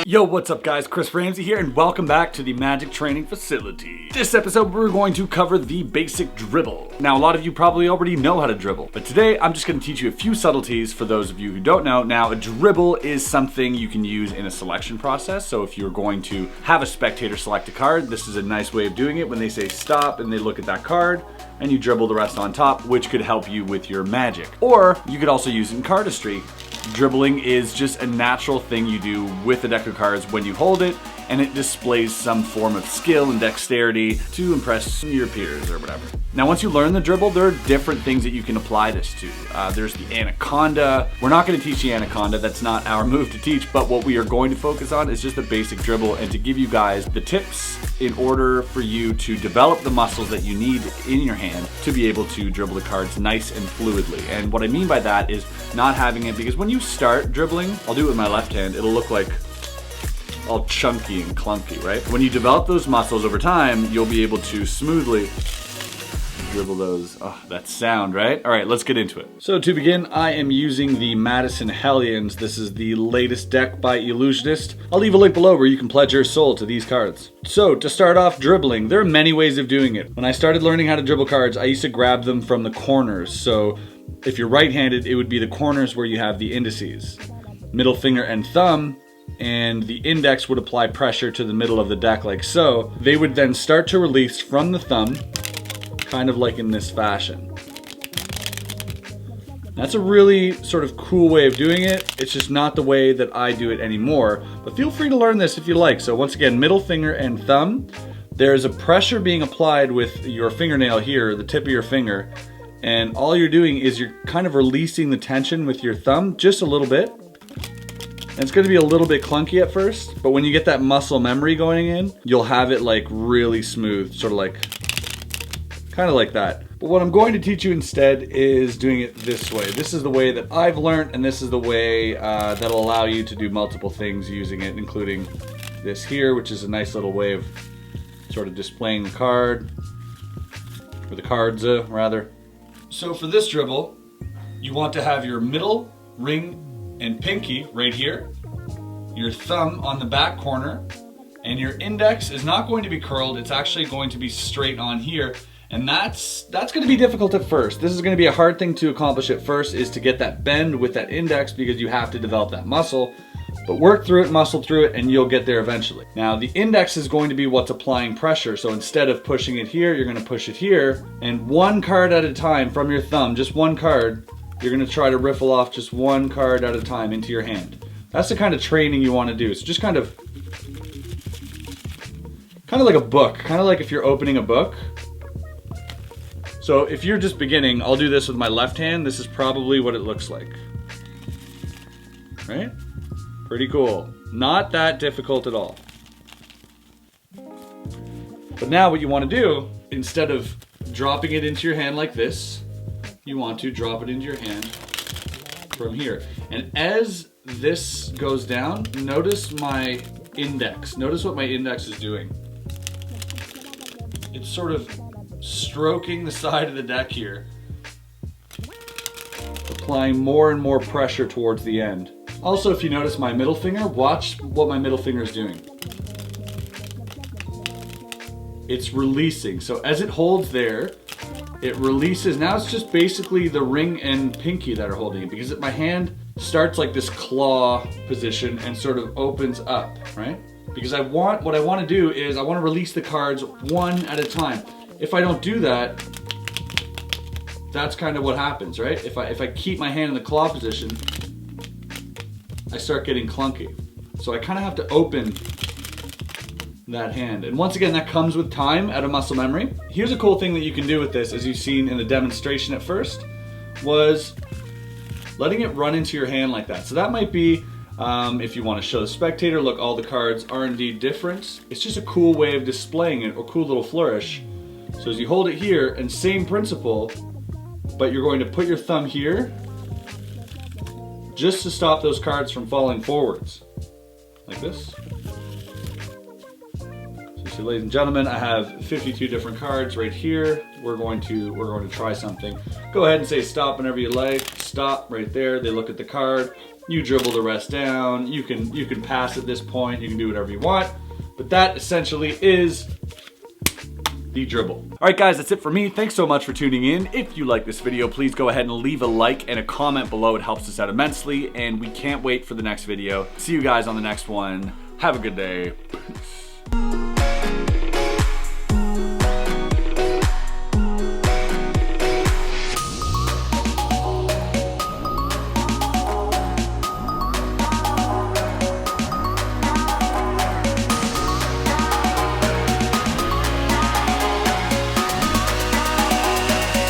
Yo, what's up guys? Chris Ramsay here and welcome back to the Magic Training Facility. This episode we're going to cover the basic dribble. Now a lot of you probably already know how to dribble, but today I'm just going to teach you a few subtleties for those of you who don't know. Now a dribble is something you can use in a selection process, so if you're going to have a spectator select a card, this is a nice way of doing it when they say stop and they look at that card and you dribble the rest on top, which could help you with your magic. Or you could also use it in cardistry. Dribbling is just a natural thing you do with a deck of cards when you hold it, and it displays some form of skill and dexterity to impress your peers or whatever. Now once you learn the dribble, there are different things that you can apply this to. There's the anaconda. We're not going to teach the anaconda, that's not our move to teach, but what we are going to focus on is just a basic dribble and to give you guys the tips in order for you to develop the muscles that you need in your hand to be able to dribble the cards nice and fluidly. And what I mean by that is not having it, because when you start dribbling, I'll do it with my left hand, it'll look like all chunky and clunky, right? When you develop those muscles over time, you'll be able to smoothly dribble those. Oh, that sound, right? All right, let's get into it. So to begin, I am using the Madison Hellions. This is the latest deck by Ellusionist. I'll leave a link below where you can pledge your soul to these cards. So to start off dribbling, there are many ways of doing it. When I started learning how to dribble cards, I used to grab them from the corners. So if you're right-handed, it would be the corners where you have the indices. Middle finger and thumb, and the index would apply pressure to the middle of the deck like so. They would then start to release from the thumb, kind of like in this fashion. That's a really sort of cool way of doing it. It's just not the way that I do it anymore, but feel free to learn this if you like. So once again, middle finger and thumb. There's a pressure being applied with your fingernail here, the tip of your finger, and all you're doing is you're kind of releasing the tension with your thumb just a little bit. And it's going to be a little bit clunky at first, but when you get that muscle memory going in, you'll have it like really smooth, sort of like, kind of like that. But what I'm going to teach you instead is doing it this way. This is the way that I've learned, and this is the way that'll allow you to do multiple things using it, including this here, which is a nice little way of sort of displaying the card, or the cards rather. So for this dribble, you want to have your middle, ring, and pinky right here, your thumb on the back corner, and your index is not going to be curled, it's actually going to be straight on here, and that's going to be difficult at first. This is going to be a hard thing to accomplish at first, is to get that bend with that index, because you have to develop that muscle, but work through it, muscle through it, and you'll get there eventually. Now the index is going to be what's applying pressure, so instead of pushing it here, you're going to push it here, and one card at a time from your thumb, just one card, you're going to try to riffle off just one card at a time into your hand. That's the kind of training you want to do. So just kind of like a book, kind of like if you're opening a book. So if you're just beginning, I'll do this with my left hand. This is probably what it looks like. Right? Pretty cool. Not that difficult at all. But now what you want to do, instead of dropping it into your hand like this, you want to drop it into your hand from here. And as this goes down, notice my index. Notice what my index is doing. It's sort of stroking the side of the deck here, applying more and more pressure towards the end. Also, if you notice my middle finger, watch what my middle finger is doing. It's releasing. So as it holds there, it releases. Now it's just basically the ring and pinky that are holding it, because my hand starts like this claw position and sort of opens up, right? Because what I want to do is I want to release the cards one at a time. If I don't do that, that's kind of what happens, right? If I keep my hand in the claw position, I start getting clunky. So I kind of have to open that hand. And once again, that comes with time out of muscle memory. Here's a cool thing that you can do with this, as you've seen in the demonstration at first, was letting it run into your hand like that. So that might be, if you want to show the spectator, look, all the cards are indeed different. It's just a cool way of displaying it, or cool little flourish. So as you hold it here, and same principle, but you're going to put your thumb here just to stop those cards from falling forwards. like this. So ladies and gentlemen, I have 52 different cards right here. We're going to try something. Go ahead and say stop whenever you like. Stop right there. They look at the card. You dribble the rest down. You can pass at this point. You can do whatever you want. But that essentially is the dribble. All right, guys, that's it for me. Thanks so much for tuning in. If you like this video, please go ahead and leave a like and a comment below. It helps us out immensely, and we can't wait for the next video. See you guys on the next one. Have a good day. Peace.